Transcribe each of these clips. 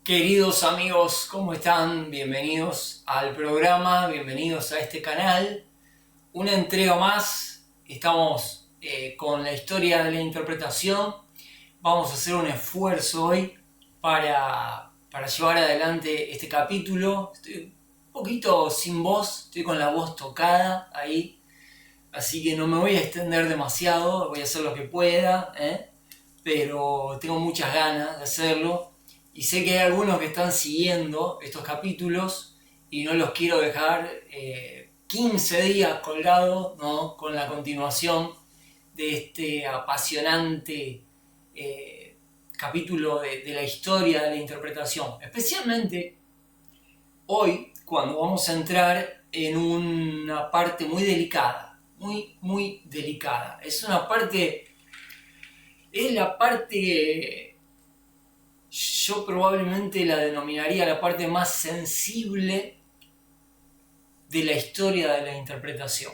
Queridos amigos, ¿cómo están? Bienvenidos al programa, bienvenidos a este canal. Una entrega más, estamos con la historia de la interpretación. Vamos a hacer un esfuerzo hoy para llevar adelante este capítulo. Estoy un poquito sin voz, estoy con la voz tocada ahí, así que no me voy a extender demasiado, voy a hacer lo que pueda, pero tengo muchas ganas de hacerlo. Y sé que hay algunos que están siguiendo estos capítulos y no los quiero dejar 15 días colgados, ¿no? Con la continuación de este apasionante capítulo de la historia de la interpretación. Especialmente hoy, cuando vamos a entrar en una parte muy delicada, muy delicada. Es la parte yo probablemente la denominaría la parte más sensible de la historia de la interpretación.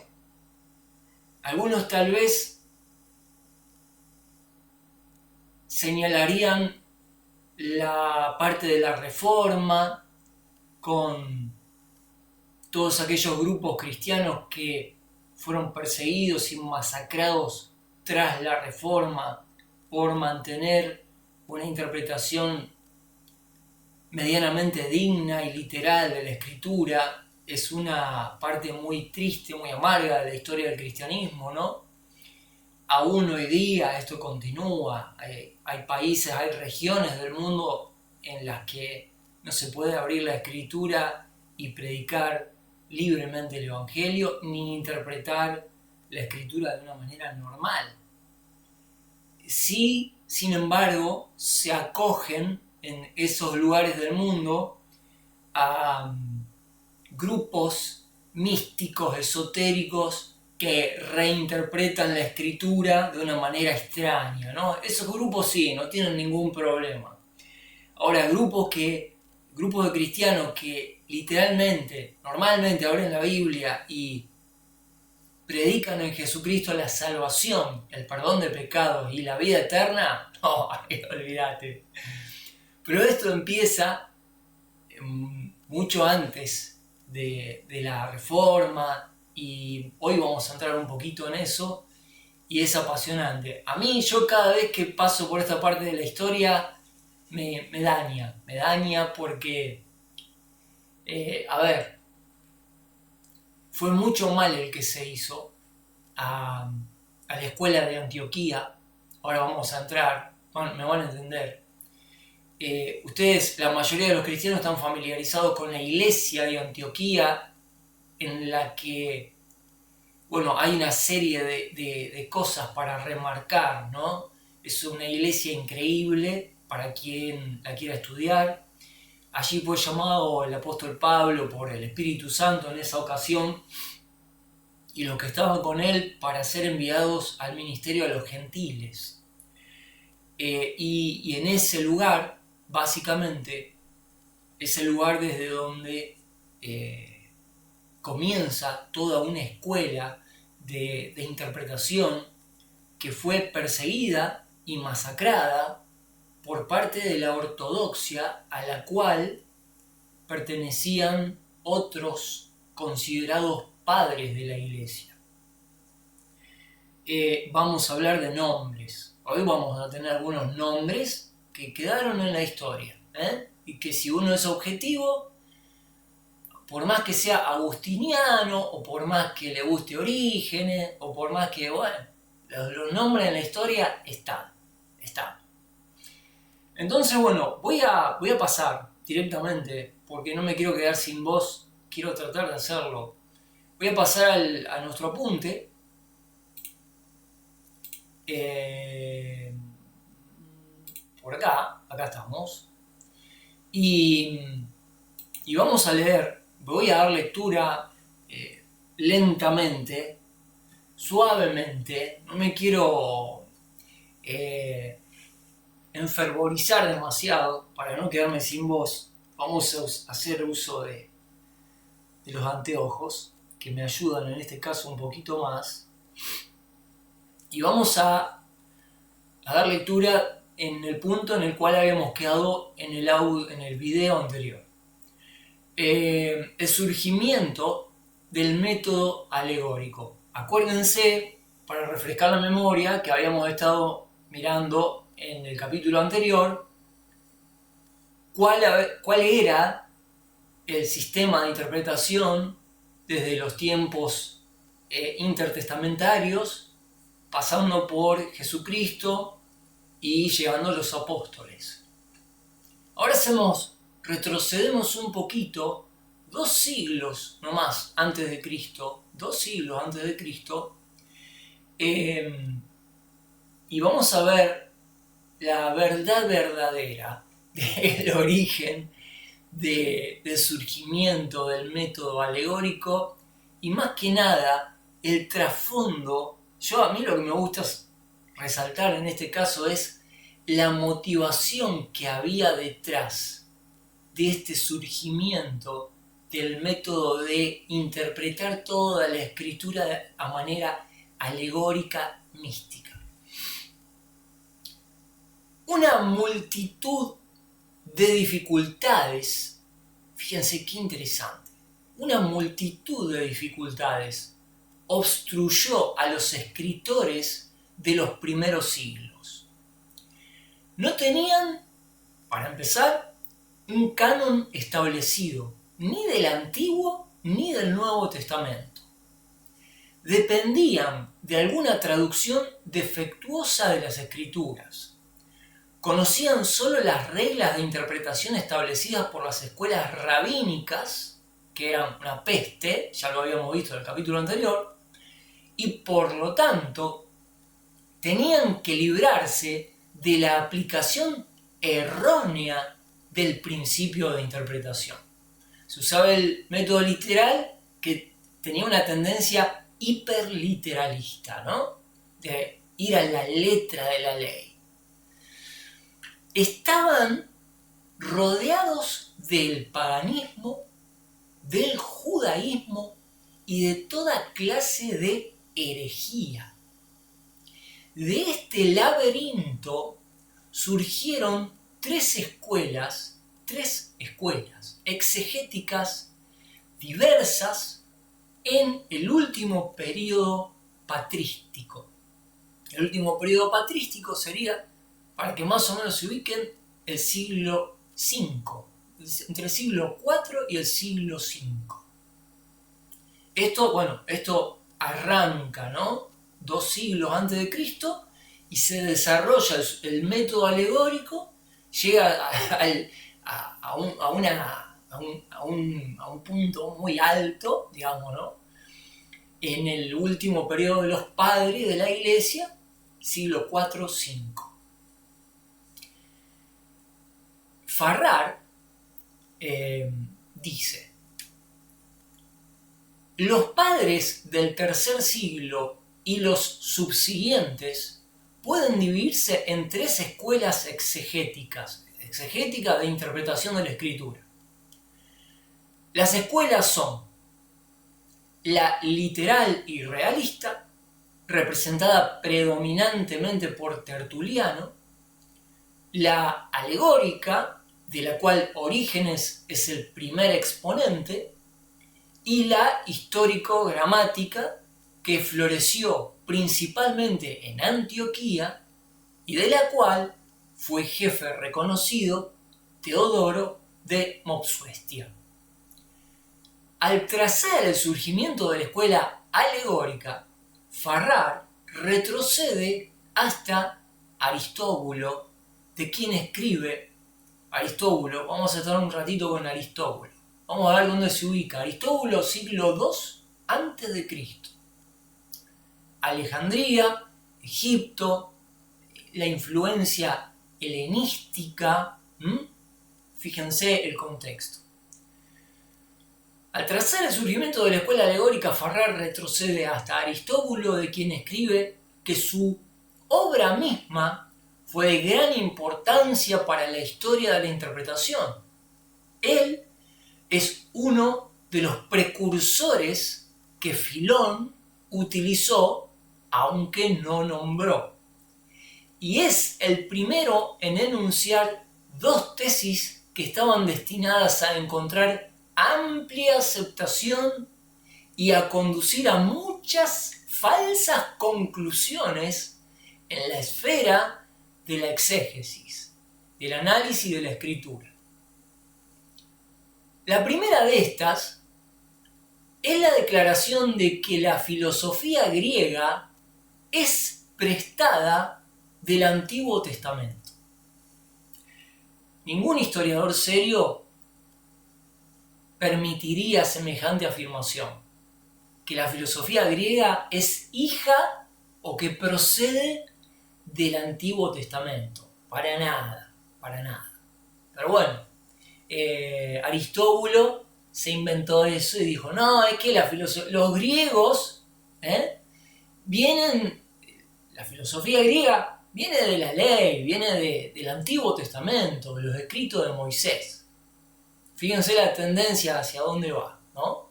Algunos tal vez señalarían la parte de la Reforma con todos aquellos grupos cristianos que fueron perseguidos y masacrados tras la Reforma por mantener una interpretación medianamente digna y literal de la escritura. Es una parte muy triste, muy amarga de la historia del cristianismo, ¿no? Aún hoy día esto continúa. Hay países, hay regiones del mundo en las que no se puede abrir la escritura y predicar libremente el evangelio ni interpretar la escritura de una manera normal. Sí, sin embargo, se acogen en esos lugares del mundo a grupos místicos, esotéricos, que reinterpretan la escritura de una manera extraña, ¿no? Esos grupos sí, no tienen ningún problema. Ahora, grupos de cristianos que literalmente, normalmente abren la Biblia y predican en Jesucristo la salvación, el perdón de pecados y la vida eterna, no, olvídate. Pero esto empieza mucho antes de la Reforma y hoy vamos a entrar un poquito en eso y es apasionante. A mí, yo cada vez que paso por esta parte de la historia me daña porque, a ver, fue mucho mal el que se hizo a la escuela de Antioquía. Ahora vamos a entrar, me van a entender. Ustedes, la mayoría de los cristianos, están familiarizados con la iglesia de Antioquía, en la que, bueno, hay una serie de cosas para remarcar, ¿no? Es una iglesia increíble para quien la quiera estudiar. Allí fue llamado el apóstol Pablo por el Espíritu Santo en esa ocasión y los que estaban con él para ser enviados al ministerio a los gentiles. Y en ese lugar, básicamente, es el lugar desde donde comienza toda una escuela de interpretación que fue perseguida y masacrada por parte de la ortodoxia a la cual pertenecían otros considerados padres de la iglesia. Vamos a hablar de nombres. Hoy vamos a tener algunos nombres que quedaron en la historia, y que si uno es objetivo, por más que sea agustiniano, o por más que le guste Orígenes, o por más que, bueno, los nombres en la historia están. Entonces, bueno, voy a pasar directamente, porque no me quiero quedar sin voz, quiero tratar de hacerlo. Voy a pasar a nuestro apunte. Por acá estamos. Y vamos a leer, voy a dar lectura lentamente, suavemente, no me quiero enfervorizar demasiado para no quedarme sin voz. Vamos a hacer uso de los anteojos que me ayudan en este caso un poquito más y vamos a dar lectura en el punto en el cual habíamos quedado en el video anterior. El surgimiento del método alegórico. Acuérdense, para refrescar la memoria, que habíamos estado mirando en el capítulo anterior, cuál era el sistema de interpretación desde los tiempos intertestamentarios, pasando por Jesucristo y llegando a los apóstoles. Ahora retrocedemos un poquito, 2 siglos nomás antes de Cristo, y vamos a ver la verdad verdadera del origen del surgimiento del método alegórico y más que nada el trasfondo. A mí lo que me gusta resaltar en este caso es la motivación que había detrás de este surgimiento del método de interpretar toda la escritura a manera alegórica mística. Una multitud de dificultades, fíjense qué interesante, una multitud de dificultades obstruyó a los escritores de los primeros siglos. No tenían, para empezar, un canon establecido, ni del Antiguo ni del Nuevo Testamento. Dependían de alguna traducción defectuosa de las Escrituras. Conocían solo las reglas de interpretación establecidas por las escuelas rabínicas, que eran una peste, ya lo habíamos visto en el capítulo anterior, y por lo tanto tenían que librarse de la aplicación errónea del principio de interpretación. Se usaba el método literal, que tenía una tendencia hiperliteralista, ¿no? De ir a la letra de la ley. Estaban rodeados del paganismo, del judaísmo y de toda clase de herejía. De este laberinto surgieron tres escuelas exegéticas diversas en el último periodo patrístico. El último periodo patrístico sería, para que más o menos se ubiquen, el siglo V, entre el siglo IV y el siglo V. Esto arranca, ¿no? 2 siglos antes de Cristo y se desarrolla el método alegórico, llega a un punto muy alto, digamos, ¿no? En el último periodo de los padres de la Iglesia, siglo IV-V. Farrar dice: los padres del tercer siglo y los subsiguientes pueden dividirse en 3 escuelas exegéticas de interpretación de la escritura. Las escuelas son la literal y realista, representada predominantemente por Tertuliano, la alegórica, de la cual Orígenes es el primer exponente, y la histórico-gramática, que floreció principalmente en Antioquía y de la cual fue jefe reconocido Teodoro de Mopsuestia. Al trazar el surgimiento de la escuela alegórica, Farrar retrocede hasta Aristóbulo, de quien escribe Aristóbulo. Vamos a estar un ratito con Aristóbulo. Vamos a ver dónde se ubica. Aristóbulo, siglo II a.C. Alejandría, Egipto, la influencia helenística. Fíjense el contexto. Al trazar el surgimiento de la escuela alegórica, Farrar retrocede hasta Aristóbulo, de quien escribe que su obra misma fue de gran importancia para la historia de la interpretación. Él es uno de los precursores que Filón utilizó, aunque no nombró. y es el primero en enunciar dos tesis que estaban destinadas a encontrar amplia aceptación y a conducir a muchas falsas conclusiones en la esfera de la exégesis, del análisis de la escritura. La primera de estas es la declaración de que la filosofía griega es prestada del Antiguo Testamento. Ningún historiador serio permitiría semejante afirmación, que la filosofía griega es hija o que procede del Antiguo Testamento. Para nada, para nada. Pero bueno, Aristóbulo se inventó eso y dijo, no, es que los griegos la filosofía griega viene de la ley, viene del Antiguo Testamento, de los escritos de Moisés. Fíjense la tendencia hacia dónde va, ¿no?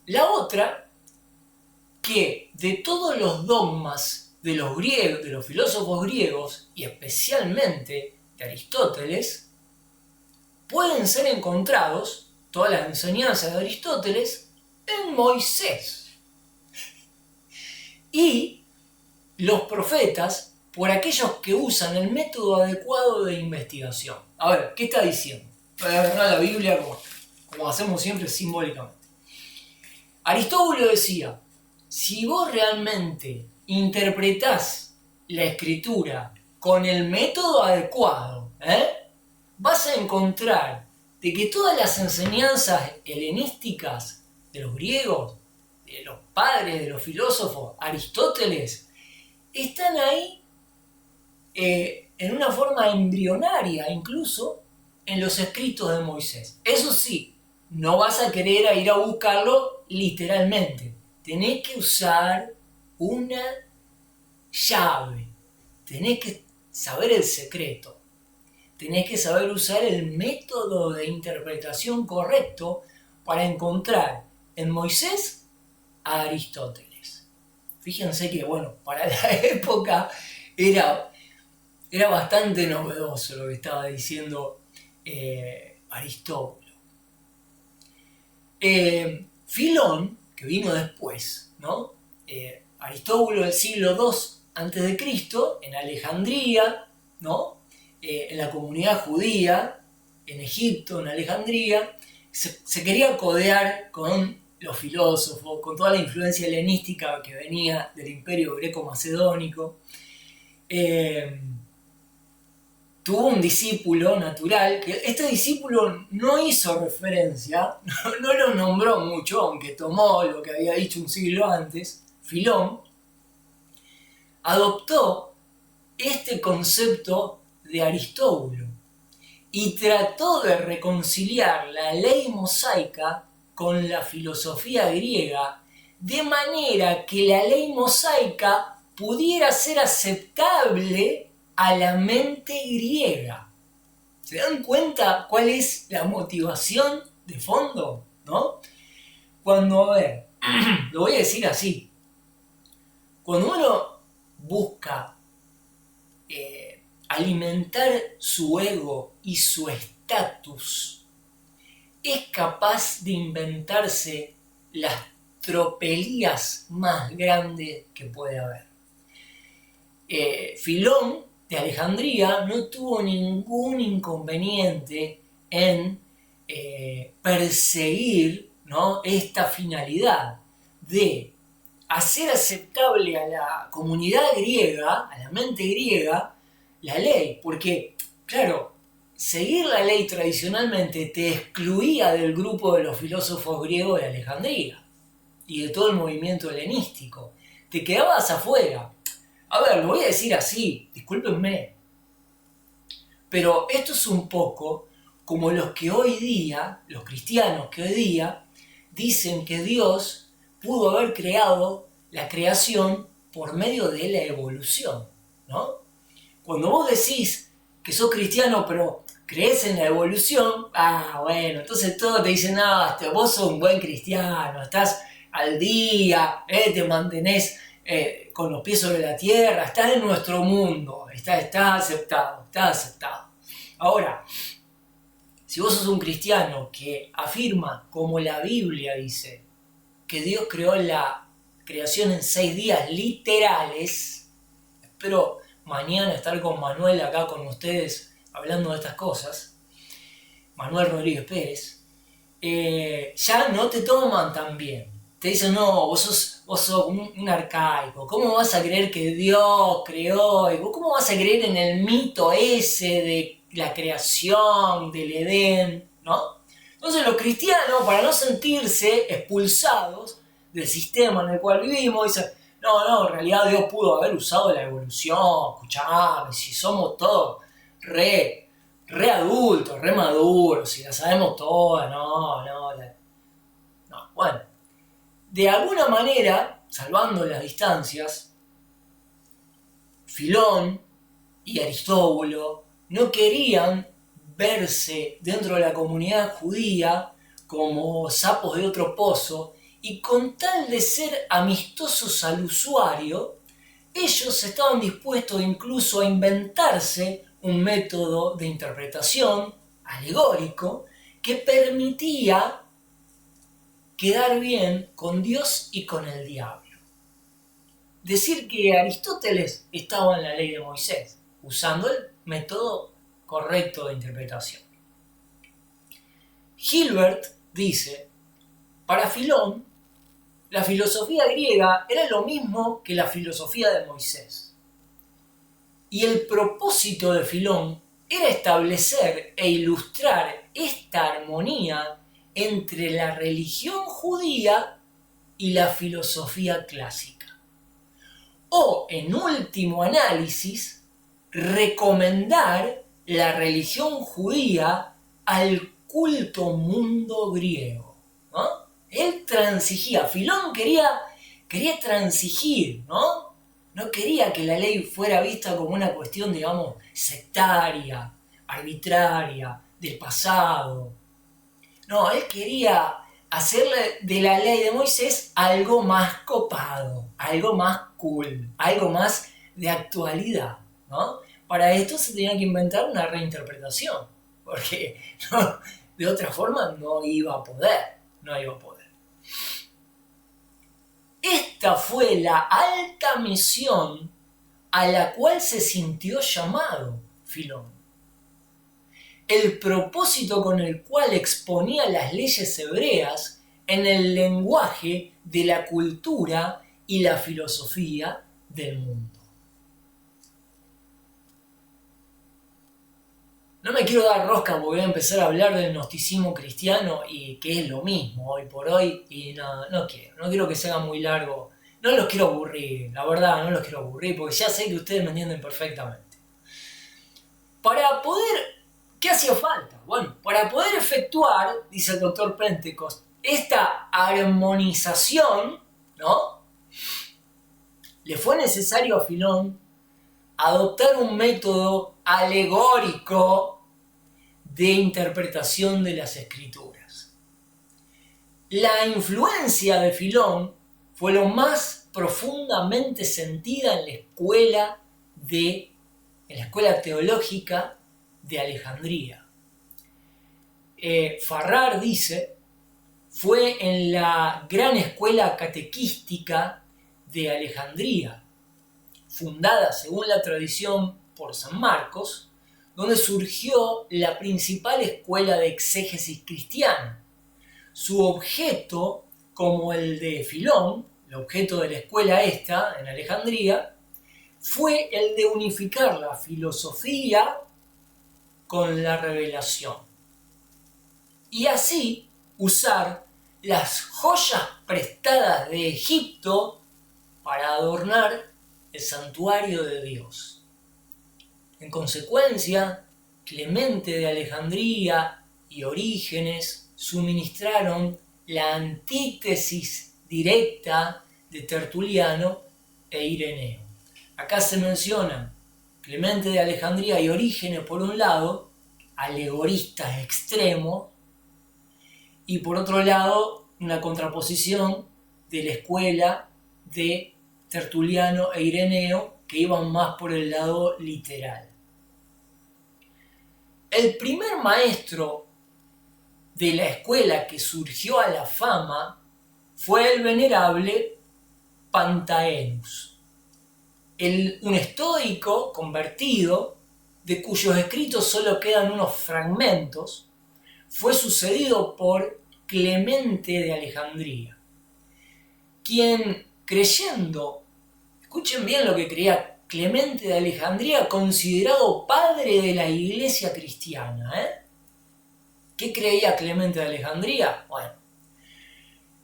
La otra, que de todos los dogmas de los griegos, de los filósofos griegos, y especialmente de Aristóteles, pueden ser encontrados, todas las enseñanzas de Aristóteles, en Moisés. Y los profetas, por aquellos que usan el método adecuado de investigación. A ver, ¿qué está diciendo? Voy a agarrar la Biblia como hacemos siempre simbólicamente. Aristóbulo decía, si vos realmente interpretás la escritura con el método adecuado, vas a encontrar de que todas las enseñanzas helenísticas de los griegos, de los padres, de los filósofos, Aristóteles, están ahí en una forma embrionaria, incluso en los escritos de Moisés. Eso sí, no vas a querer ir a buscarlo literalmente. Tenés que usar una llave. Tenés que saber el secreto. Tenés que saber usar el método de interpretación correcto para encontrar en Moisés a Aristóteles. Fíjense que, bueno, para la época era bastante novedoso lo que estaba diciendo Aristóbulo. Filón, que vino después, ¿no? Aristóbulo del siglo II a.C., en Alejandría, ¿no? En la comunidad judía, en Egipto, en Alejandría, se quería codear con los filósofos, con toda la influencia helenística que venía del imperio greco-macedónico. Tuvo un discípulo natural, que este discípulo no hizo referencia, no lo nombró mucho, aunque tomó lo que había dicho un siglo antes, Filón, adoptó este concepto de Aristóbulo y trató de reconciliar la ley mosaica con la filosofía griega, de manera que la ley mosaica pudiera ser aceptable a la mente griega. ¿Se dan cuenta cuál es la motivación de fondo? ¿No? Cuando, a ver, lo voy a decir así, cuando uno busca alimentar su ego y su estatus, es capaz de inventarse las tropelías más grandes que puede haber. Filón de Alejandría no tuvo ningún inconveniente en perseguir, ¿no?, esta finalidad de hacer aceptable a la comunidad griega, a la mente griega, la ley, porque, claro, seguir la ley tradicionalmente te excluía del grupo de los filósofos griegos de Alejandría y de todo el movimiento helenístico. Te quedabas afuera. A ver, lo voy a decir así, discúlpenme, pero esto es un poco como los que hoy día, los cristianos que hoy día, dicen que Dios pudo haber creado la creación por medio de la evolución, ¿no? Cuando vos decís que sos cristiano pero crees en la evolución, bueno, entonces todos te dicen, vos sos un buen cristiano, estás al día, te mantenés con los pies sobre la tierra, estás en nuestro mundo, estás aceptado, estás aceptado. Ahora, si vos sos un cristiano que afirma, como la Biblia dice, que Dios creó la creación en 6 días literales, espero mañana estar con Manuel acá con ustedes hablando de estas cosas, Manuel Rodríguez Pérez, ya no te toman tan bien. Te dicen, no, vos sos un arcaico. ¿Cómo vas a creer que Dios creó? ¿Cómo vas a creer en el mito ese de la creación, del Edén? ¿No? Entonces los cristianos, para no sentirse expulsados del sistema en el cual vivimos, dicen, no, en realidad Dios pudo haber usado la evolución. Escuchame, si somos todos re adultos, re maduros, si la sabemos todas, no. Bueno, de alguna manera, salvando las distancias, Filón y Aristóbulo no querían verse dentro de la comunidad judía como sapos de otro pozo, y con tal de ser amistosos al usuario, ellos estaban dispuestos incluso a inventarse un método de interpretación alegórico que permitía quedar bien con Dios y con el diablo. Decir que Aristóteles estaba en la ley de Moisés, usando el método correcto de interpretación. Hilbert dice, para Filón, la filosofía griega era lo mismo que la filosofía de Moisés. Y el propósito de Filón era establecer e ilustrar esta armonía entre la religión judía y la filosofía clásica. O, en último análisis, recomendar la religión judía al culto mundo griego, ¿no? Él transigía, Filón quería transigir, ¿no? No quería que la ley fuera vista como una cuestión, digamos, sectaria, arbitraria, del pasado. No, él quería hacerle de la ley de Moisés algo más copado, algo más cool, algo más de actualidad, ¿no? Para esto se tenía que inventar una reinterpretación, porque no, de otra forma no iba a poder. Esta fue la alta misión a la cual se sintió llamado Filón. El propósito con el cual exponía las leyes hebreas en el lenguaje de la cultura y la filosofía del mundo. No me quiero dar rosca porque voy a empezar a hablar del gnosticismo cristiano y que es lo mismo hoy por hoy, y no quiero que se haga muy largo. No los quiero aburrir, la verdad, no los quiero aburrir porque ya sé que ustedes me entienden perfectamente. Para poder, ¿qué hacía falta? Bueno, para poder efectuar, dice el doctor Pentecost, esta armonización, ¿no? Le fue necesario a Filón adoptar un método alegórico de interpretación de las escrituras. La influencia de Filón fue lo más profundamente sentida en la escuela teológica de Alejandría. Farrar dice, fue en la gran escuela catequística de Alejandría, fundada según la tradición por San Marcos, donde surgió la principal escuela de exégesis cristiana. Su objeto, como el de Filón, el objeto de la escuela esta en Alejandría, fue el de unificar la filosofía con la revelación. Y así usar las joyas prestadas de Egipto para adornar el santuario de Dios. En consecuencia, Clemente de Alejandría y Orígenes suministraron la antítesis directa de Tertuliano e Ireneo. Acá se mencionan Clemente de Alejandría y Orígenes por un lado, alegoristas extremos, y por otro lado una contraposición de la escuela de Tertuliano e Ireneo, que iban más por el lado literal. El primer maestro de la escuela que surgió a la fama fue el venerable Pantaenus, un estoico convertido, de cuyos escritos solo quedan unos fragmentos. Fue sucedido por Clemente de Alejandría, quien, creyendo, escuchen bien lo que creía Clemente de Alejandría, considerado padre de la iglesia cristiana. ¿Qué creía Clemente de Alejandría? Bueno,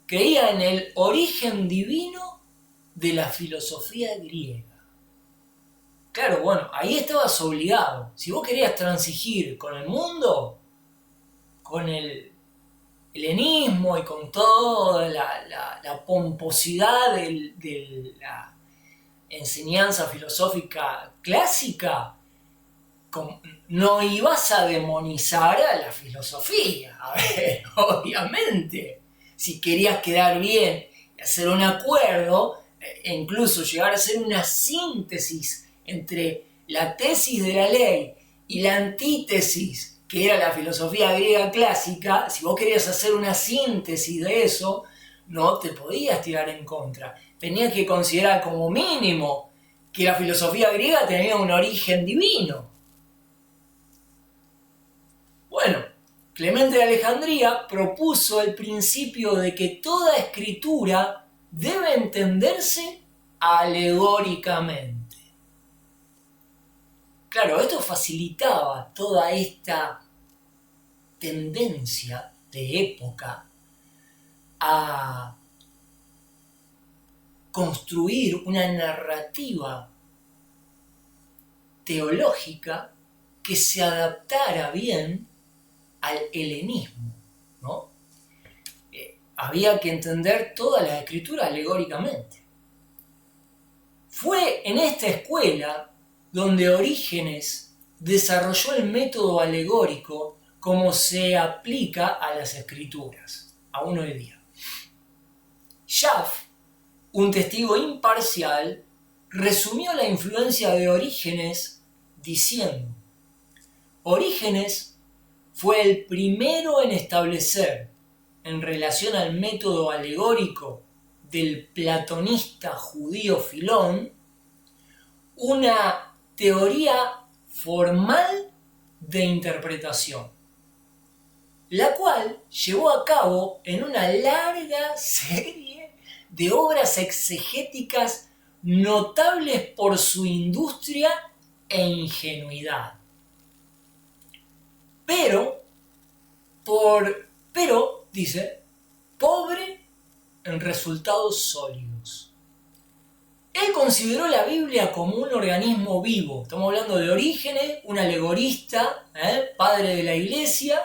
creía en el origen divino de la filosofía griega. Claro, bueno, ahí estabas obligado. Si vos querías transigir con el mundo, con el helenismo y con toda la pomposidad de la enseñanza filosófica clásica, no ibas a demonizar a la filosofía. A ver, obviamente, si querías quedar bien y hacer un acuerdo, e incluso llegar a hacer una síntesis entre la tesis de la ley y la antítesis, que era la filosofía griega clásica, si vos querías hacer una síntesis de eso, no te podías tirar en contra. Tenías que considerar como mínimo que la filosofía griega tenía un origen divino. Bueno, Clemente de Alejandría propuso el principio de que toda escritura debe entenderse alegóricamente. Claro, esto facilitaba toda esta tendencia de época a construir una narrativa teológica que se adaptara bien al helenismo, ¿no? Había que entender toda la escritura alegóricamente. Fue en esta escuela donde Orígenes desarrolló el método alegórico como se aplica a las escrituras, aún hoy día. Schaff, un testigo imparcial, resumió la influencia de Orígenes diciendo: Orígenes fue el primero en establecer, en relación al método alegórico del platonista judío Filón, una teoría formal de interpretación, la cual llevó a cabo en una larga serie de obras exegéticas notables por su industria e ingenuidad. Pero, dice, pobre en resultados sólidos. Él consideró la Biblia como un organismo vivo. Estamos hablando de Orígenes, un alegorista, padre de la Iglesia.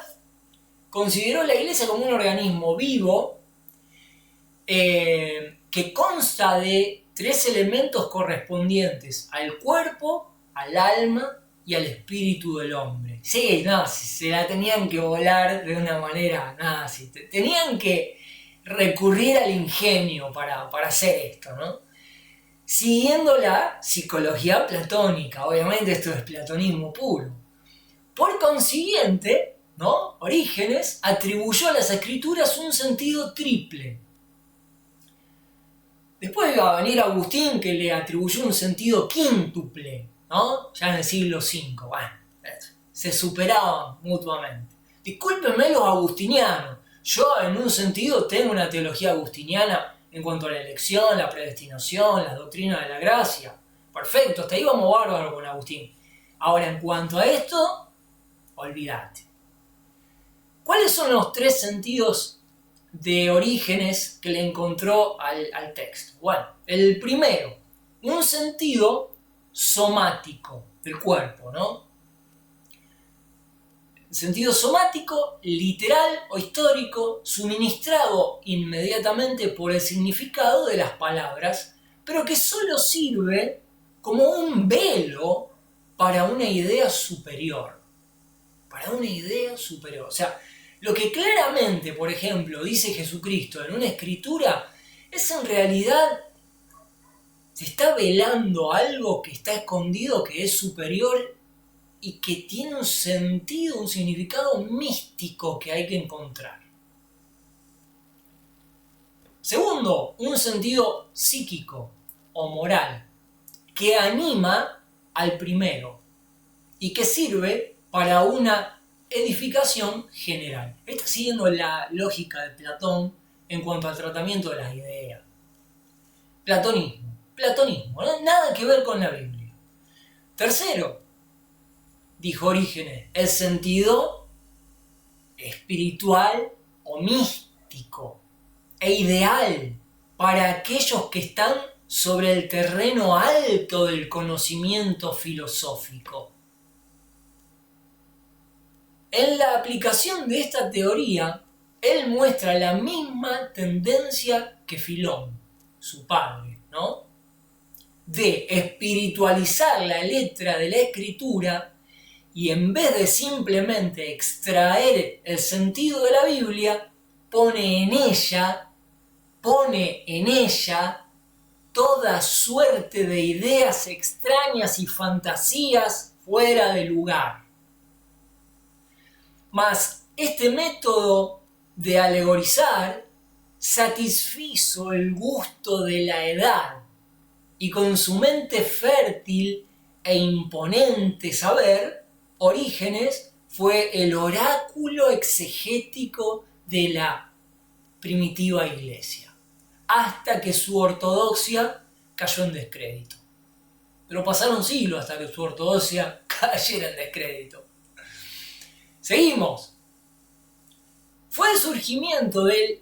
Consideró la Iglesia como un organismo vivo que consta de 3 elementos correspondientes al cuerpo, al alma y al espíritu del hombre. Sí, no, se la tenían que volar de una manera, nada, sí, tenían que recurrir al ingenio para hacer esto, ¿no? Siguiendo la psicología platónica, obviamente esto es platonismo puro. Por consiguiente, ¿no? Orígenes atribuyó a las escrituras un sentido triple. Después iba a venir Agustín, que le atribuyó un sentido quíntuple, ¿no? Ya en el siglo V. Bueno, se superaban mutuamente. Discúlpenme los agustinianos, yo en un sentido tengo una teología agustiniana en cuanto a la elección, la predestinación, la doctrina de la gracia. Perfecto, hasta ahí vamos bárbaro con Agustín. Ahora, en cuanto a esto, olvídate. ¿Cuáles son los 3 sentidos de Orígenes que le encontró al texto? Bueno, el primero, un sentido somático del cuerpo, ¿no? Sentido somático, literal o histórico, suministrado inmediatamente por el significado de las palabras, pero que solo sirve como un velo para una idea superior. Para una idea superior. O sea, lo que claramente, por ejemplo, dice Jesucristo en una escritura, es en realidad Se está velando algo que está escondido, que es superior y que tiene un sentido, un significado místico que hay que encontrar. Segundo, un sentido psíquico o moral que anima al primero y que sirve para una edificación general. Está siguiendo la lógica de Platón en cuanto al tratamiento de las ideas. Platonismo, ¿no? Nada que ver con la Biblia. Tercero, dijo Orígenes, el sentido espiritual o místico e ideal para aquellos que están sobre el terreno alto del conocimiento filosófico. En la aplicación de esta teoría, él muestra la misma tendencia que Filón, su padre, ¿no? De espiritualizar la letra de la escritura y en vez de simplemente extraer el sentido de la Biblia, pone en ella toda suerte de ideas extrañas y fantasías fuera de lugar. Mas este método de alegorizar satisfizo el gusto de la edad y con su mente fértil e imponente saber, Orígenes fue el oráculo exegético de la primitiva iglesia, hasta que su ortodoxia cayó en descrédito. Pero pasaron siglos hasta que su ortodoxia cayera en descrédito. Seguimos. Fue el surgimiento del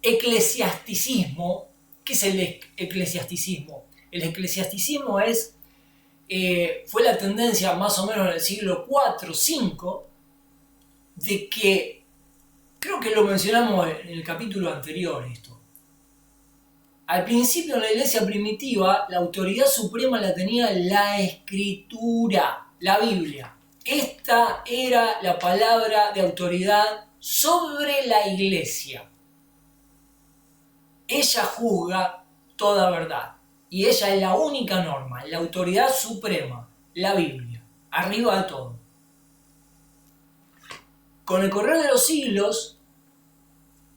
eclesiasticismo. ¿Qué es el eclesiasticismo? El eclesiasticismo fue la tendencia más o menos en el siglo IV-V de que, creo que lo mencionamos en el capítulo anterior esto, al principio en la iglesia primitiva la autoridad suprema la tenía la escritura, la Biblia. Esta era la palabra de autoridad sobre la iglesia. Ella juzga toda verdad. Y ella es la única norma, la autoridad suprema, la Biblia, arriba de todo. Con el correr de los siglos,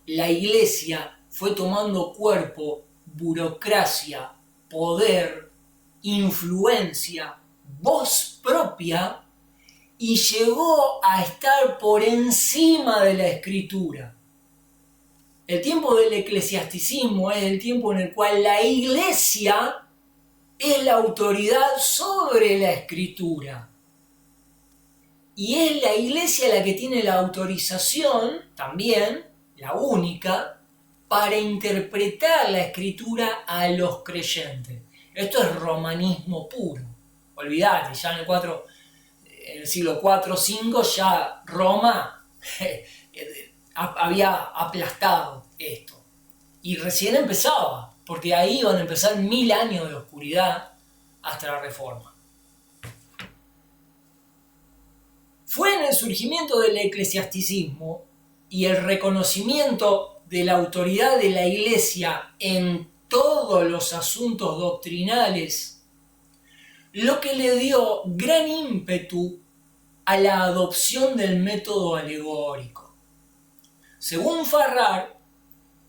la iglesia fue tomando cuerpo, burocracia, poder, influencia, voz propia y llegó a estar por encima de la escritura. El tiempo del eclesiasticismo es el tiempo en el cual la iglesia es la autoridad sobre la escritura. Y es la iglesia la que tiene la autorización, también, la única, para interpretar la escritura a los creyentes. Esto es romanismo puro. Olvídate, ya en el siglo IV-V ya Roma había aplastado esto. Y recién empezaba, porque ahí iban a empezar 1000 años de oscuridad hasta la Reforma. Fue en el surgimiento del eclesiasticismo y el reconocimiento de la autoridad de la Iglesia en todos los asuntos doctrinales lo que le dio gran ímpetu a la adopción del método alegórico. Según Farrar,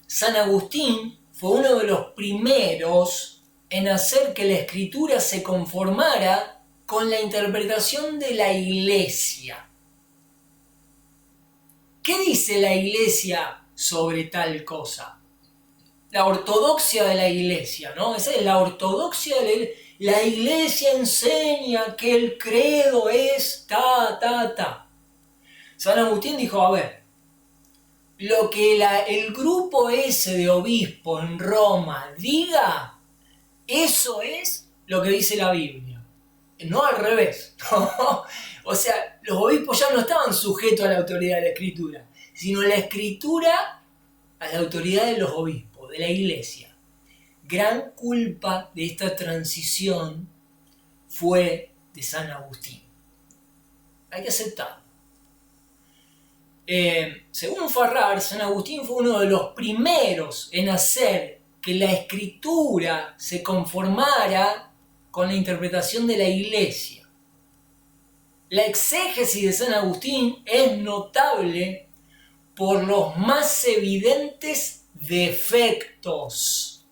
San Agustín fue uno de los primeros en hacer que la escritura se conformara con la interpretación de la Iglesia. ¿Qué dice la Iglesia sobre tal cosa? La ortodoxia de la Iglesia, ¿no? Esa es la ortodoxia de la Iglesia. La Iglesia enseña que el credo es ta. San Agustín dijo, a ver, lo que el grupo ese de obispos en Roma diga, eso es lo que dice la Biblia. No al revés. O sea, los obispos ya no estaban sujetos a la autoridad de la Escritura, sino la Escritura a la autoridad de los obispos, de la Iglesia. Gran culpa de esta transición fue de San Agustín. Hay que aceptarlo. Según Farrar, San Agustín fue uno de los primeros en hacer que la escritura se conformara con la interpretación de la Iglesia. La exégesis de San Agustín es notable por los más evidentes defectos.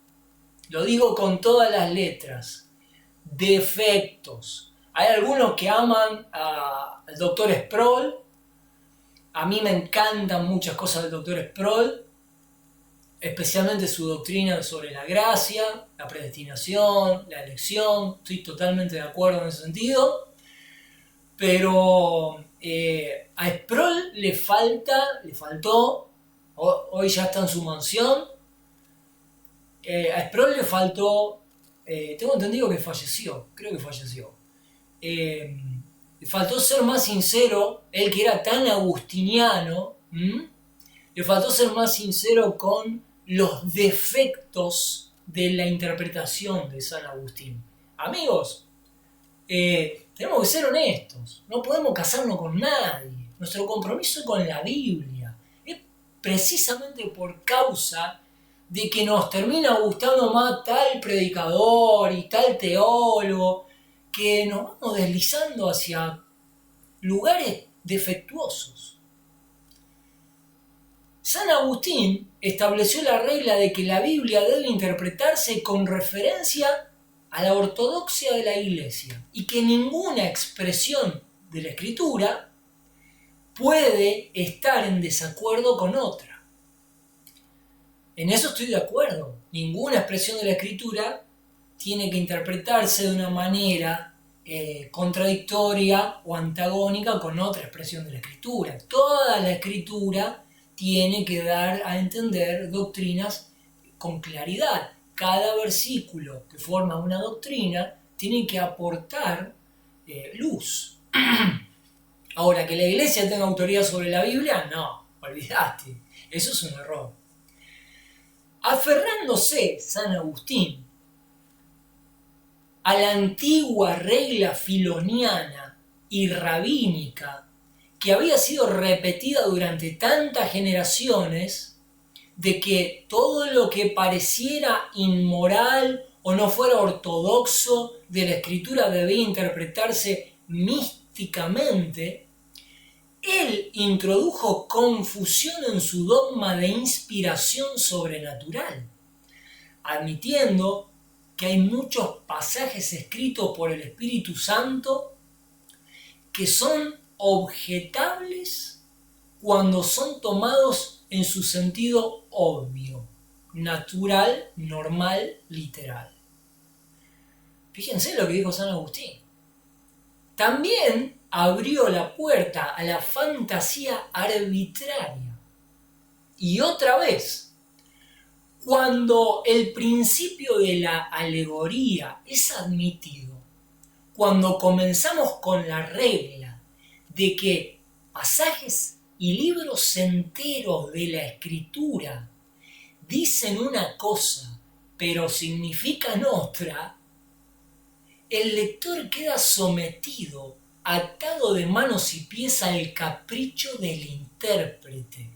Lo digo con todas las letras. Defectos. Hay algunos que aman al doctor Sproul. A mí me encantan muchas cosas del doctor Sproul, especialmente su doctrina sobre la gracia, la predestinación, la elección. Estoy totalmente de acuerdo en ese sentido. Pero a Sproul le faltó, hoy ya está en su mansión, a Sproul le faltó, tengo entendido que falleció, creo que falleció. Le faltó ser más sincero, él que era tan agustiniano, le faltó ser más sincero con los defectos de la interpretación de San Agustín. Amigos, tenemos que ser honestos, no podemos casarnos con nadie. Nuestro compromiso con la Biblia es precisamente por causa de que nos termina gustando más tal predicador y tal teólogo, que nos vamos deslizando hacia lugares defectuosos. San Agustín estableció la regla de que la Biblia debe interpretarse con referencia a la ortodoxia de la Iglesia y que ninguna expresión de la Escritura puede estar en desacuerdo con otra. En eso estoy de acuerdo. Ninguna expresión de la Escritura tiene que interpretarse de una manera contradictoria o antagónica con otra expresión de la Escritura. Toda la Escritura tiene que dar a entender doctrinas con claridad. Cada versículo que forma una doctrina tiene que aportar luz. Ahora, que la Iglesia tenga autoridad sobre la Biblia, no, olvidaste, eso es un error. Aferrándose San Agustín a la antigua regla filoniana y rabínica que había sido repetida durante tantas generaciones, de que todo lo que pareciera inmoral o no fuera ortodoxo de la Escritura debía interpretarse místicamente, él introdujo confusión en su dogma de inspiración sobrenatural, admitiendo que hay muchos pasajes escritos por el Espíritu Santo que son objetables cuando son tomados en su sentido obvio, natural, normal, literal. Fíjense lo que dijo San Agustín. También abrió la puerta a la fantasía arbitraria. Y otra vez, cuando el principio de la alegoría es admitido, cuando comenzamos con la regla de que pasajes y libros enteros de la Escritura dicen una cosa, pero significan otra, el lector queda sometido, atado de manos y pies al capricho del intérprete.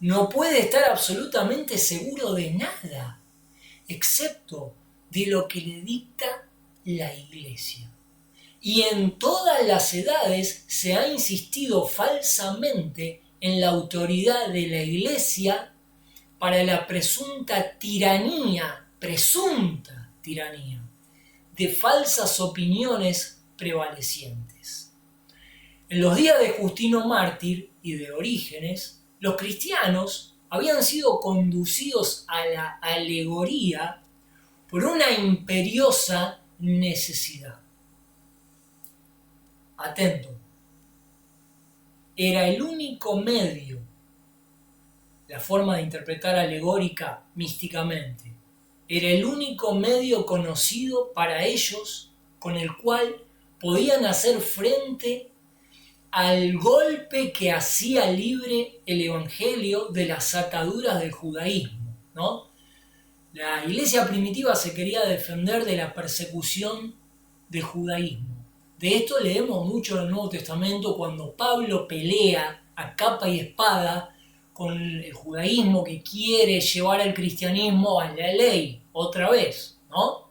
No puede estar absolutamente seguro de nada, excepto de lo que le dicta la Iglesia. Y en todas las edades se ha insistido falsamente en la autoridad de la Iglesia para la presunta tiranía de falsas opiniones prevalecientes. En los días de Justino Mártir y de Orígenes, los cristianos habían sido conducidos a la alegoría por una imperiosa necesidad. Atento. Era el único medio, la forma de interpretar alegórica místicamente, era el único medio conocido para ellos con el cual podían hacer frente al golpe que hacía libre el Evangelio de las ataduras del judaísmo, ¿no? La iglesia primitiva se quería defender de la persecución del judaísmo. De esto leemos mucho en el Nuevo Testamento cuando Pablo pelea a capa y espada con el judaísmo que quiere llevar al cristianismo a la ley, otra vez, ¿no?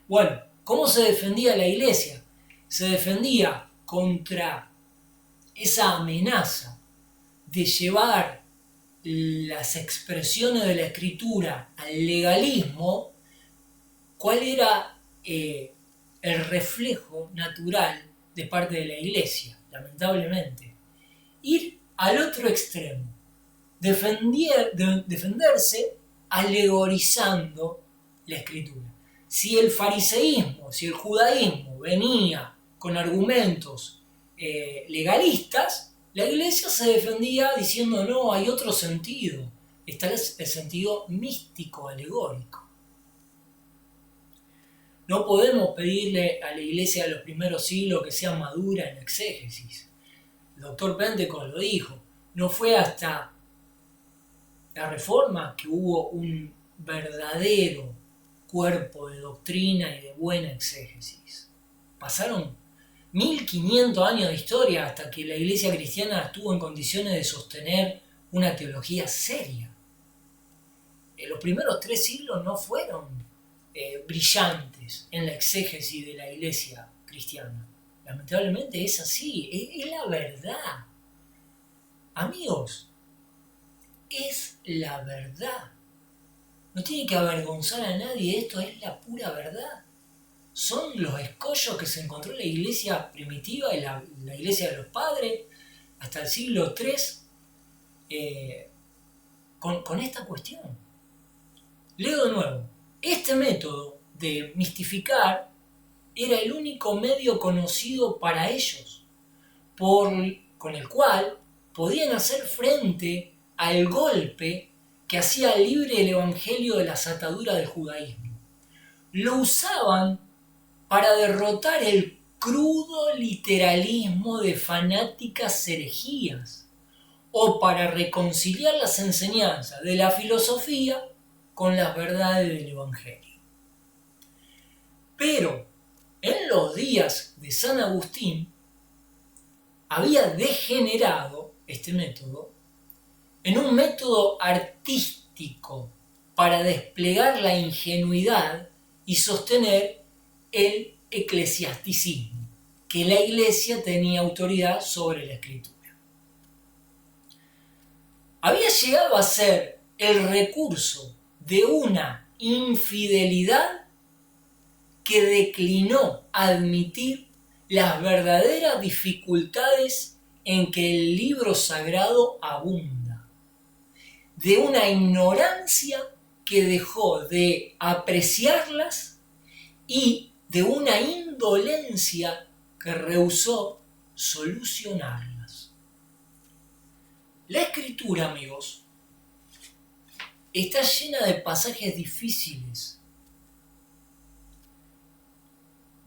Bueno, ¿cómo se defendía la iglesia? Se defendía contra esa amenaza de llevar las expresiones de la escritura al legalismo. ¿Cuál era el reflejo natural de parte de la iglesia? Lamentablemente, ir al otro extremo, defenderse alegorizando la escritura. Si el fariseísmo, si el judaísmo venía con argumentos legalistas, la iglesia se defendía diciendo no, hay otro sentido, está el sentido místico, alegórico. No podemos pedirle a la iglesia de los primeros siglos que sea madura en la exégesis. El doctor Pentecost lo dijo, no fue hasta la Reforma que hubo un verdadero cuerpo de doctrina y de buena exégesis. Pasaron 1500 años de historia hasta que la iglesia cristiana estuvo en condiciones de sostener una teología seria. Los primeros 3 siglos no fueron brillantes en la exégesis de la iglesia cristiana. Lamentablemente es así, es la verdad. Amigos, es la verdad. No tiene que avergonzar a nadie, esto es la pura verdad. Son los escollos que se encontró la iglesia primitiva y la iglesia de los padres hasta el siglo III con esta cuestión. Leo de nuevo. Este método de mistificar era el único medio conocido para ellos, con el cual podían hacer frente al golpe que hacía libre el evangelio de las ataduras del judaísmo. Lo usaban para derrotar el crudo literalismo de fanáticas herejías o para reconciliar las enseñanzas de la filosofía con las verdades del evangelio. Pero en los días de San Agustín había degenerado este método en un método artístico para desplegar la ingenuidad y sostener el eclesiasticismo, que la iglesia tenía autoridad sobre la escritura. Había llegado a ser el recurso de una infidelidad que declinó admitir las verdaderas dificultades en que el libro sagrado abunda, de una ignorancia que dejó de apreciarlas y de una indolencia que rehusó solucionarlas. La escritura, amigos, está llena de pasajes difíciles.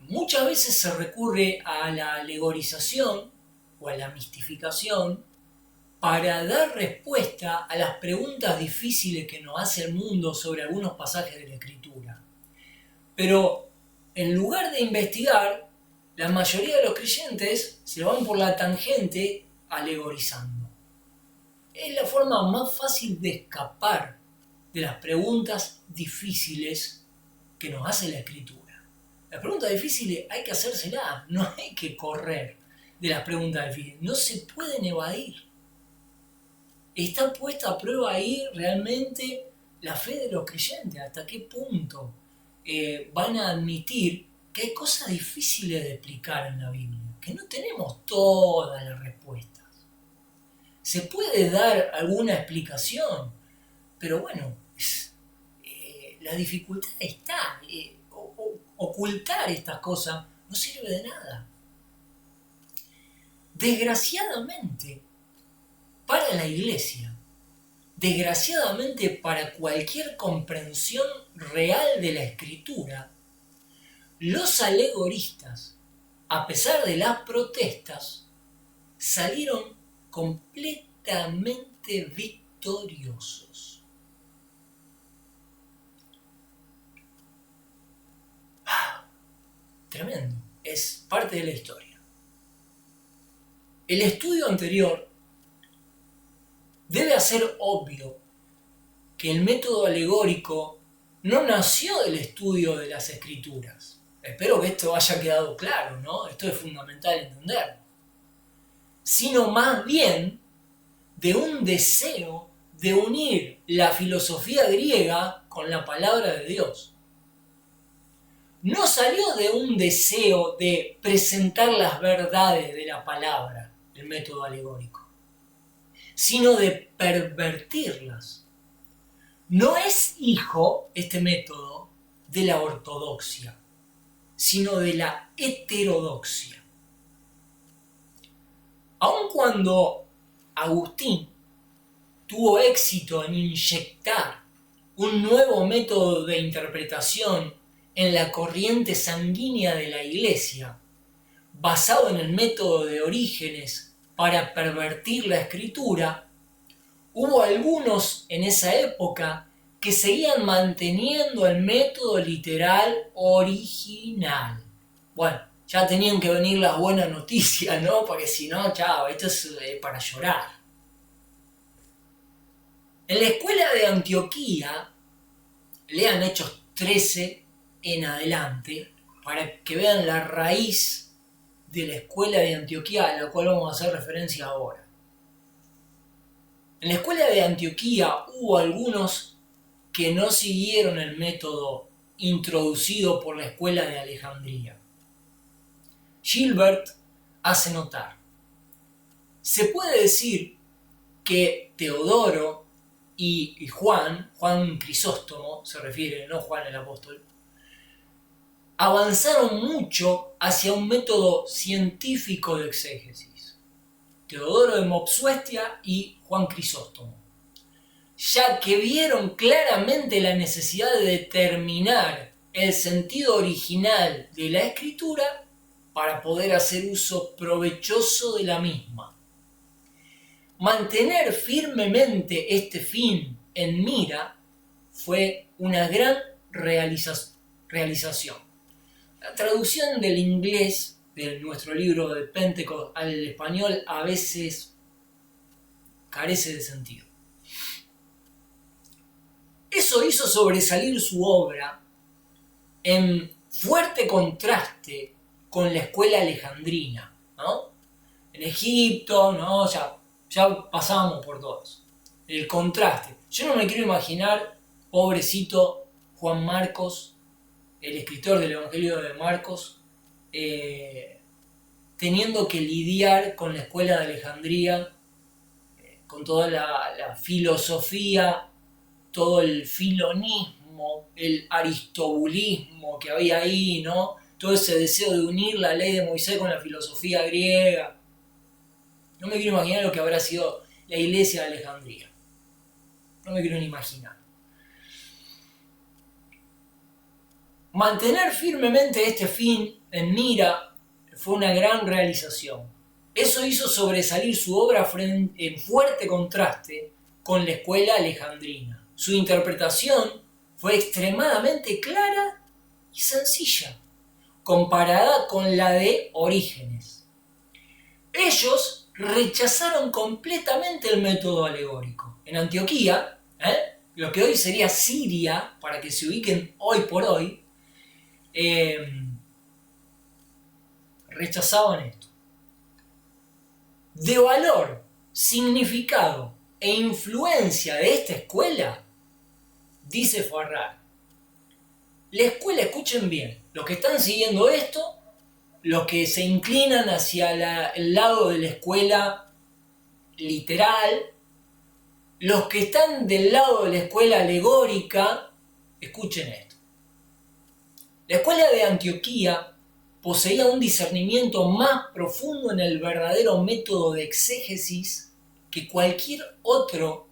Muchas veces se recurre a la alegorización o a la mistificación para dar respuesta a las preguntas difíciles que nos hace el mundo sobre algunos pasajes de la escritura. Pero en lugar de investigar, la mayoría de los creyentes se van por la tangente alegorizando. Es la forma más fácil de escapar de las preguntas difíciles que nos hace la escritura. Las preguntas difíciles hay que hacérselas, no hay que correr de las preguntas difíciles, no se pueden evadir. Está puesta a prueba ahí realmente la fe de los creyentes, hasta qué punto van a admitir que hay cosas difíciles de explicar en la Biblia, que no tenemos todas las respuestas. Se puede dar alguna explicación, pero bueno, la dificultad está. Ocultar estas cosas no sirve de nada. Desgraciadamente, para la iglesia, desgraciadamente para cualquier comprensión real de la escritura, los alegoristas, a pesar de las protestas, salieron completamente victoriosos. Tremendo, es parte de la historia. El estudio anterior debe ser obvio que el método alegórico no nació del estudio de las escrituras. Espero que esto haya quedado claro, ¿no? Esto es fundamental entenderlo. Sino más bien de un deseo de unir la filosofía griega con la palabra de Dios. No salió de un deseo de presentar las verdades de la palabra, el método alegórico, sino de pervertirlas. No es hijo, este método, de la ortodoxia, sino de la heterodoxia. Aun cuando Agustín tuvo éxito en inyectar un nuevo método de interpretación en la corriente sanguínea de la Iglesia, basado en el método de Orígenes para pervertir la escritura, hubo algunos en esa época que seguían manteniendo el método literal original. Bueno, ya tenían que venir las buenas noticias, ¿no? Porque si no, chao, esto es para llorar. En la escuela de Antioquía, lean Hechos 13 en adelante, para que vean la raíz de la escuela de Antioquía, a la cual vamos a hacer referencia ahora. En la escuela de Antioquía hubo algunos que no siguieron el método introducido por la escuela de Alejandría. Gilbert hace notar: se puede decir que Teodoro y Juan Crisóstomo, se refiere, no Juan el apóstol, avanzaron mucho hacia un método científico de exégesis. Teodoro de Mopsuestia y Juan Crisóstomo, ya que vieron claramente la necesidad de determinar el sentido original de la escritura para poder hacer uso provechoso de la misma. Mantener firmemente este fin en mira fue una gran realización. La traducción del inglés de nuestro libro de Pentecost al español a veces carece de sentido. Eso hizo sobresalir su obra en fuerte contraste con la escuela alejandrina, ¿no? En Egipto, ¿no? Ya pasábamos por todos. El contraste. Yo no me quiero imaginar, pobrecito Juan Marcos, el escritor del Evangelio de Marcos, teniendo que lidiar con la escuela de Alejandría, con toda la filosofía, todo el filonismo, el aristobulismo que había ahí, ¿no? Todo ese deseo de unir la ley de Moisés con la filosofía griega. No me quiero imaginar lo que habrá sido la iglesia de Alejandría. No me quiero ni imaginar. Mantener firmemente este fin en mira fue una gran realización. Eso hizo sobresalir su obra en fuerte contraste con la escuela alejandrina. Su interpretación fue extremadamente clara y sencilla, comparada con la de Orígenes. Ellos rechazaron completamente el método alegórico. En Antioquía, lo que hoy sería Siria, para que se ubiquen hoy por hoy, rechazaban esto. De valor, significado e influencia de esta escuela, dice Farrar. La escuela, escuchen bien, los que están siguiendo esto, los que se inclinan hacia el lado de la escuela literal, los que están del lado de la escuela alegórica, escuchen esto. La escuela de Antioquía poseía un discernimiento más profundo en el verdadero método de exégesis que cualquier otro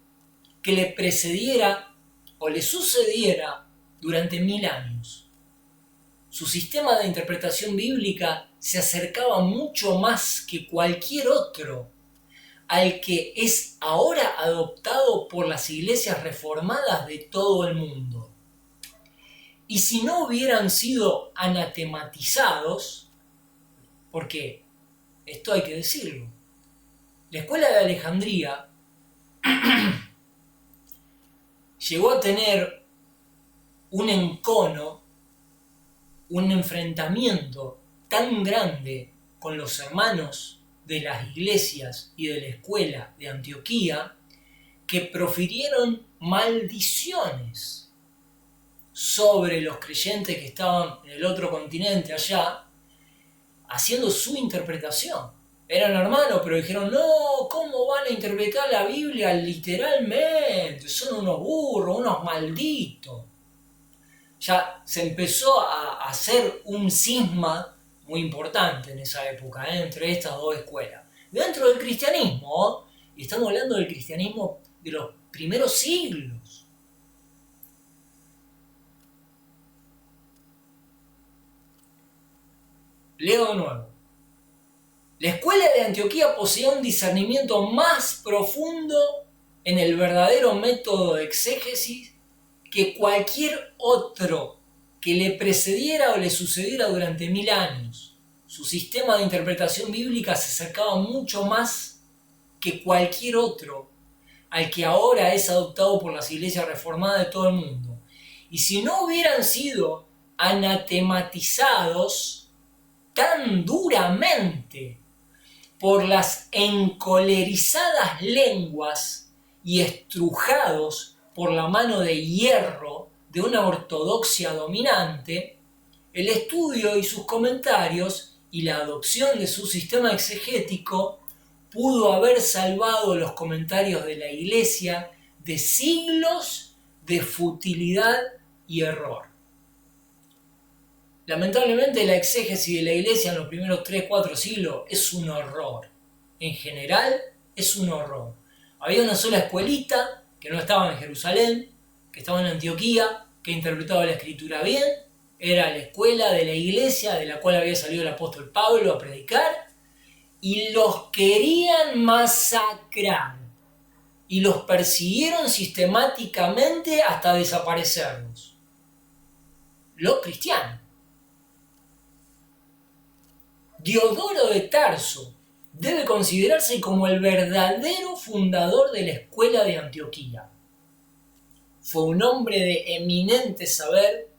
que le precediera o le sucediera durante 1000 años. Su sistema de interpretación bíblica se acercaba mucho más que cualquier otro al que es ahora adoptado por las iglesias reformadas de todo el mundo. Y si no hubieran sido anatematizados, porque esto hay que decirlo, la escuela de Alejandría llegó a tener un encono, un enfrentamiento tan grande con los hermanos de las iglesias y de la escuela de Antioquía, que profirieron maldiciones sobre los creyentes que estaban en el otro continente allá, haciendo su interpretación. Eran hermanos, pero dijeron, no, ¿cómo van a interpretar la Biblia literalmente? Son unos burros, unos malditos. Ya se empezó a hacer un cisma muy importante en esa época, entre estas dos escuelas. Dentro del cristianismo, y estamos hablando del cristianismo de los primeros siglos. Leo de nuevo. La escuela de Antioquía poseía un discernimiento más profundo en el verdadero método de exégesis que cualquier otro que le precediera o le sucediera durante 1000 años. Su sistema de interpretación bíblica se acercaba mucho más que cualquier otro al que ahora es adoptado por las iglesias reformadas de todo el mundo. Y si no hubieran sido anatematizados tan duramente por las encolerizadas lenguas y estrujados por la mano de hierro de una ortodoxia dominante, el estudio y sus comentarios y la adopción de su sistema exegético pudo haber salvado los comentarios de la Iglesia de siglos de futilidad y error. Lamentablemente la exégesis de la Iglesia en los primeros 3-4 siglos es un horror. En general es un horror. Había una sola escuelita que no estaba en Jerusalén, que estaba en Antioquía, que interpretaba la Escritura bien. Era la escuela de la Iglesia de la cual había salido el apóstol Pablo a predicar, y los querían masacrar y los persiguieron sistemáticamente hasta desaparecerlos. Los cristianos. Diodoro de Tarso debe considerarse como el verdadero fundador de la escuela de Antioquía. Fue un hombre de eminente saber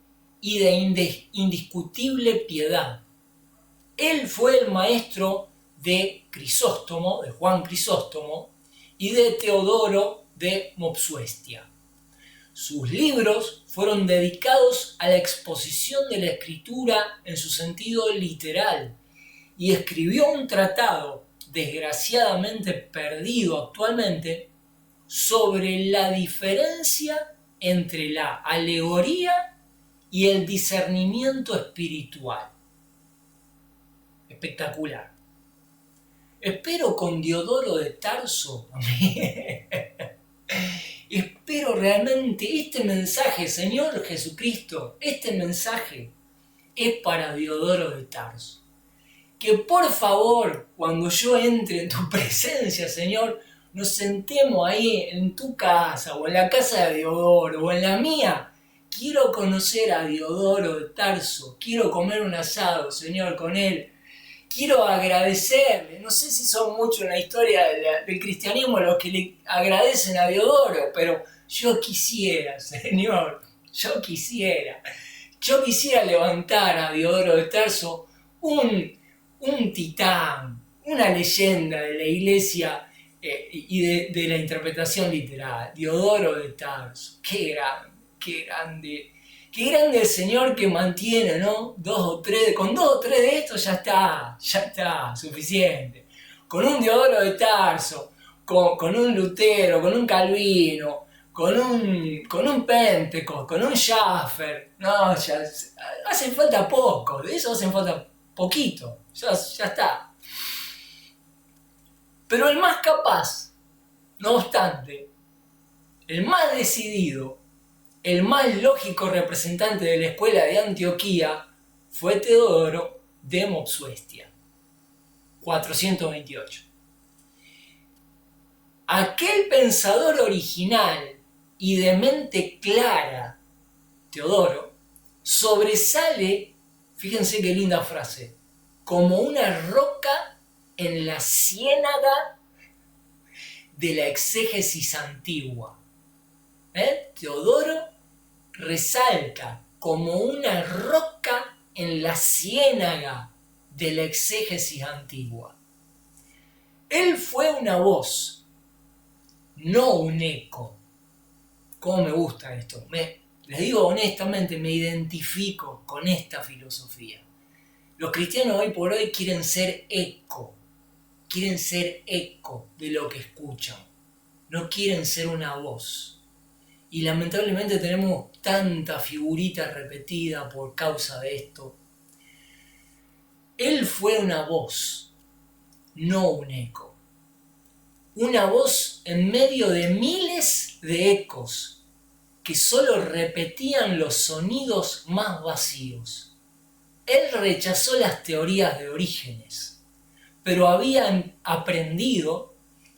y de indiscutible piedad. Él fue el maestro de Crisóstomo, de Juan Crisóstomo, y de Teodoro de Mopsuestia. Sus libros fueron dedicados a la exposición de la escritura en su sentido literal, y escribió un tratado, desgraciadamente perdido actualmente, sobre la diferencia entre la alegoría y el discernimiento espiritual. Espectacular. Espero con Diodoro de Tarso, espero realmente este mensaje, Señor Jesucristo, este mensaje es para Diodoro de Tarso. Que por favor, cuando yo entre en tu presencia, Señor, nos sentemos ahí en tu casa, o en la casa de Diodoro, o en la mía. Quiero conocer a Diodoro de Tarso, quiero comer un asado, Señor, con él. Quiero agradecerle, no sé si son muchos en la historia del cristianismo los que le agradecen a Diodoro, pero yo quisiera, Señor, yo quisiera levantar a Diodoro de Tarso un titán, una leyenda de la iglesia y de la interpretación literal. Diodoro de Tarso, qué grande el Señor que mantiene, ¿no? Con 2 o 3 de estos ya está, suficiente. Con un Diodoro de Tarso, con un Lutero, con un Calvino, con un Pentecost, con un Schaffer, no, ya hacen falta poco, de eso hacen falta poquito, ya está. Pero el más capaz, no obstante, el más decidido, el más lógico representante de la escuela de Antioquía fue Teodoro de Mopsuestia, 428. Aquel pensador original y de mente clara, Teodoro, sobresale, fíjense qué linda frase, como una roca en la ciénaga de la exégesis antigua. Teodoro resalta como una roca en la ciénaga de la exégesis antigua. Él fue una voz, no un eco. ¿Cómo me gusta esto? Les digo honestamente, me identifico con esta filosofía. Los cristianos hoy por hoy quieren ser eco de lo que escuchan. No quieren ser una voz. Y lamentablemente tenemos tanta figurita repetida por causa de esto. Él fue una voz, no un eco. Una voz en medio de miles de ecos que solo repetían los sonidos más vacíos. Él rechazó las teorías de Orígenes, pero había aprendido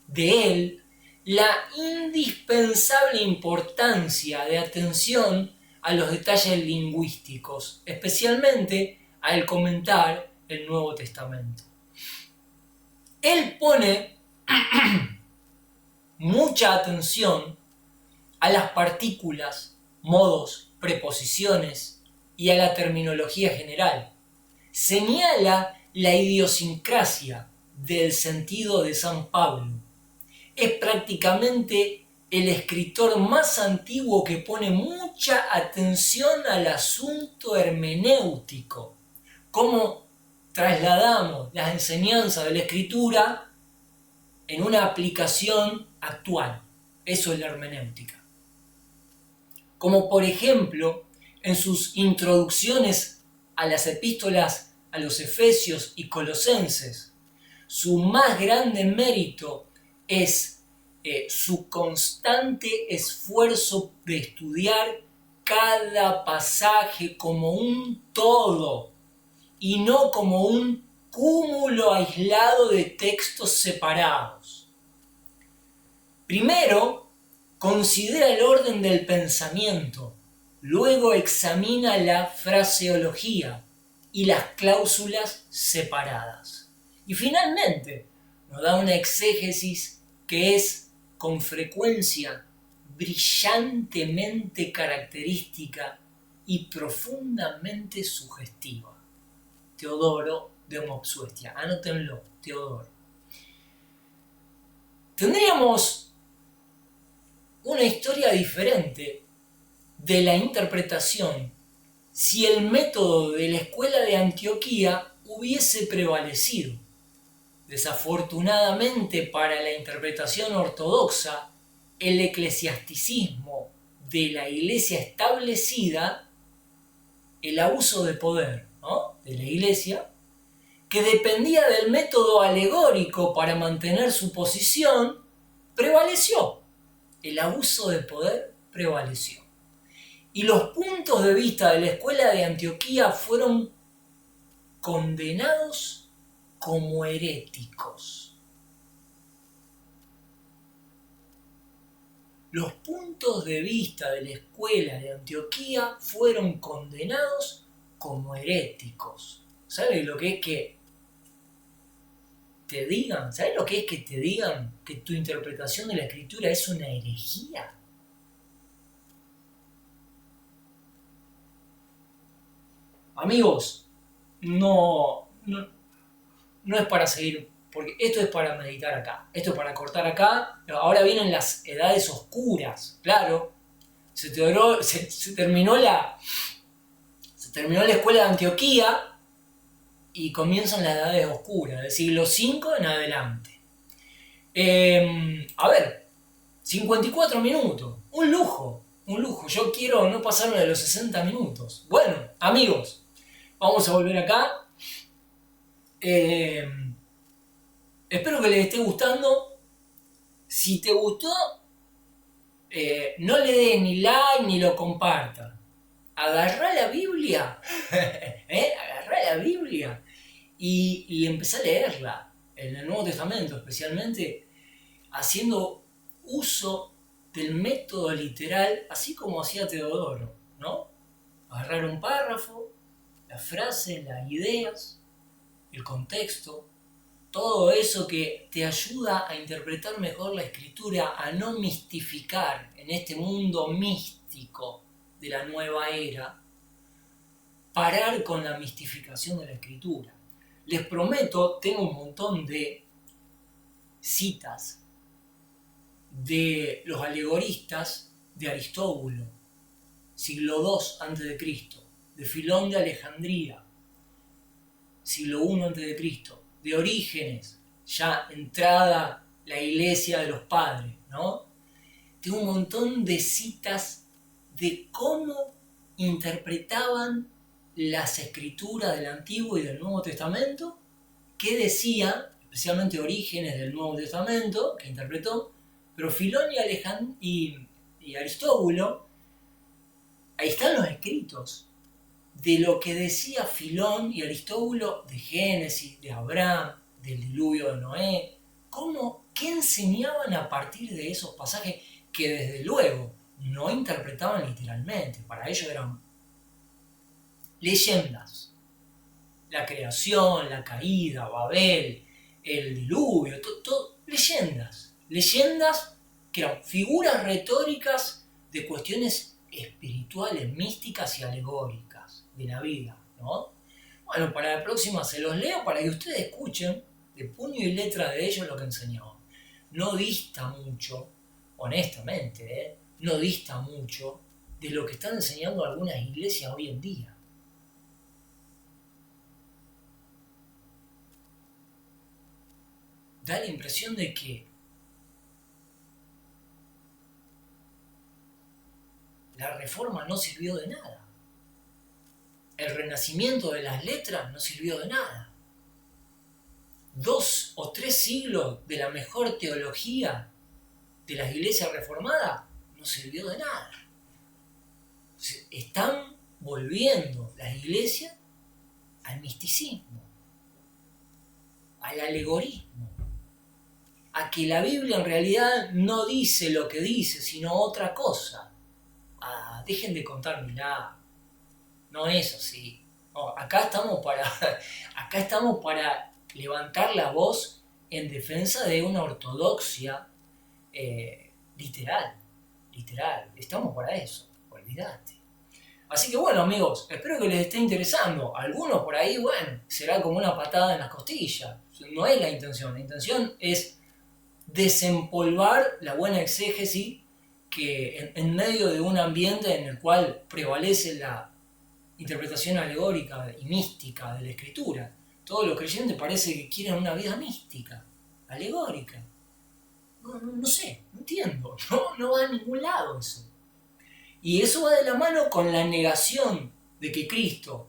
de él la indispensable importancia de atención a los detalles lingüísticos, especialmente al comentar el Nuevo Testamento. Él pone mucha atención a las partículas, modos, preposiciones y a la terminología general. Señala la idiosincrasia del sentido de San Pablo. Es prácticamente el escritor más antiguo que pone mucha atención al asunto hermenéutico. Cómo trasladamos las enseñanzas de la escritura en una aplicación actual. Eso es la hermenéutica. Como por ejemplo, en sus introducciones a las epístolas a los Efesios y Colosenses, su más grande mérito es su constante esfuerzo de estudiar cada pasaje como un todo y no como un cúmulo aislado de textos separados. Primero, considera el orden del pensamiento, luego examina la fraseología y las cláusulas separadas. Y finalmente, nos da una exégesis que es con frecuencia brillantemente característica y profundamente sugestiva. Teodoro de Mopsuestia, anótenlo, Teodoro. Tendríamos una historia diferente de la interpretación si el método de la escuela de Antioquía hubiese prevalecido. Desafortunadamente para la interpretación ortodoxa, el eclesiasticismo de la iglesia establecida, el abuso de poder, ¿no?, de la iglesia, que dependía del método alegórico para mantener su posición, prevaleció. El abuso de poder prevaleció. Y los puntos de vista de la escuela de Antioquía fueron condenados como heréticos. Los puntos de vista de la escuela de Antioquía fueron condenados como heréticos. ¿Sabes lo que es que te digan? ¿Sabes lo que es que te digan que tu interpretación de la escritura es una herejía? Amigos, no es para seguir, porque esto es para meditar acá, esto es para cortar acá. Ahora vienen las edades oscuras, claro. Se terminó la escuela de Antioquía y comienzan las edades oscuras, del siglo V en adelante. A ver, 54 minutos, un lujo. Yo quiero no pasarme de los 60 minutos. Bueno, amigos, vamos a volver acá. Espero que les esté gustando. Si te gustó, no le des ni like ni lo comparta. Agarrá la Biblia, agarrá la Biblia y empezá a leerla en el Nuevo Testamento, especialmente haciendo uso del método literal, así como hacía Teodoro, ¿no? Agarrar un párrafo, las frases, las ideas, el contexto, todo eso que te ayuda a interpretar mejor la escritura, a no mistificar en este mundo místico de la nueva era, parar con la mistificación de la escritura. Les prometo, tengo un montón de citas de los alegoristas de Aristóbulo, siglo II a.C., de Filón de Alejandría, siglo I a.C., de Orígenes, ya entrada la iglesia de los padres, ¿no? Tengo un montón de citas de cómo interpretaban las escrituras del Antiguo y del Nuevo Testamento, qué decían, especialmente Orígenes del Nuevo Testamento, que interpretó, pero Filón y Aristóbulo, ahí están los escritos de lo que decía Filón y Aristóbulo de Génesis, de Abraham, del diluvio de Noé, qué enseñaban a partir de esos pasajes que desde luego no interpretaban literalmente, para ellos eran leyendas. La creación, la caída, Babel, el diluvio, todo leyendas. Leyendas que eran figuras retóricas de cuestiones espirituales, místicas y alegóricas de la vida, ¿no? Bueno, para la próxima se los leo para que ustedes escuchen de puño y letra de ellos lo que enseñaban. No dista mucho, honestamente, no dista mucho de lo que están enseñando algunas iglesias hoy en día. Da la impresión de que la reforma no sirvió de nada. El renacimiento de las letras no sirvió de nada. 2 o 3 siglos de la mejor teología de las iglesias reformadas no sirvió de nada. Están volviendo las iglesias al misticismo, al alegorismo, a que la Biblia en realidad no dice lo que dice, sino otra cosa. Dejen de contar milagros. No es así. No, acá estamos para levantar la voz en defensa de una ortodoxia literal. Estamos para eso, olvídate. Así que bueno, amigos, espero que les esté interesando. Algunos por ahí, bueno, será como una patada en las costillas. No es la intención es desempolvar la buena exégesis que en medio de un ambiente en el cual prevalece la interpretación alegórica y mística de la escritura. Todos los creyentes parece que quieren una vida mística, alegórica. No sé, no entiendo, no va a ningún lado eso. Y eso va de la mano con la negación de que Cristo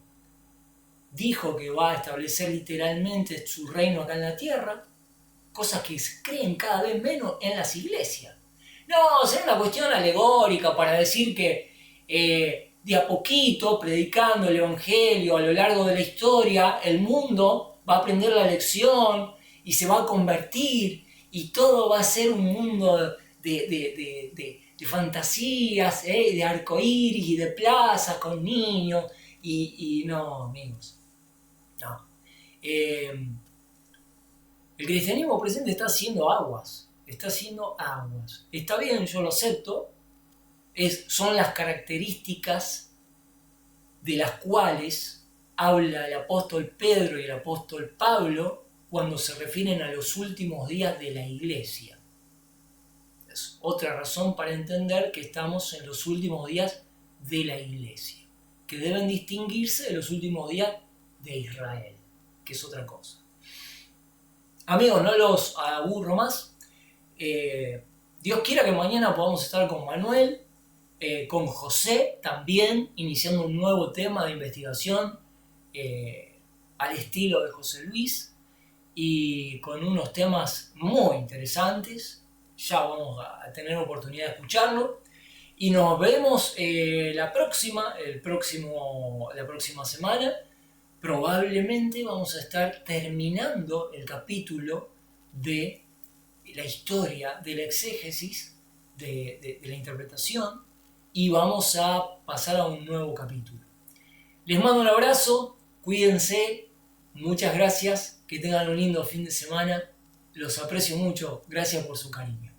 dijo que va a establecer literalmente su reino acá en la tierra, cosas que se creen cada vez menos en las iglesias. No, será una cuestión alegórica para decir que de a poquito, predicando el evangelio a lo largo de la historia, el mundo va a aprender la lección y se va a convertir y todo va a ser un mundo de fantasías, de arcoíris y de plazas con niños y no, amigos, no. El cristianismo presente está haciendo aguas. Está bien, yo lo acepto. Son las características de las cuales habla el apóstol Pedro y el apóstol Pablo cuando se refieren a los últimos días de la iglesia. Es otra razón para entender que estamos en los últimos días de la iglesia, que deben distinguirse de los últimos días de Israel, que es otra cosa. Amigos, no los aburro más. Dios quiera que mañana podamos estar con Manuel, con José también, iniciando un nuevo tema de investigación al estilo de José Luis y con unos temas muy interesantes. Ya vamos a tener oportunidad de escucharlo. Y nos vemos la próxima semana. Probablemente vamos a estar terminando el capítulo de la historia, de la exégesis, de la interpretación, y vamos a pasar a un nuevo capítulo. Les mando un abrazo, cuídense, Muchas gracias, que tengan un lindo fin de semana, los aprecio mucho, gracias por su cariño.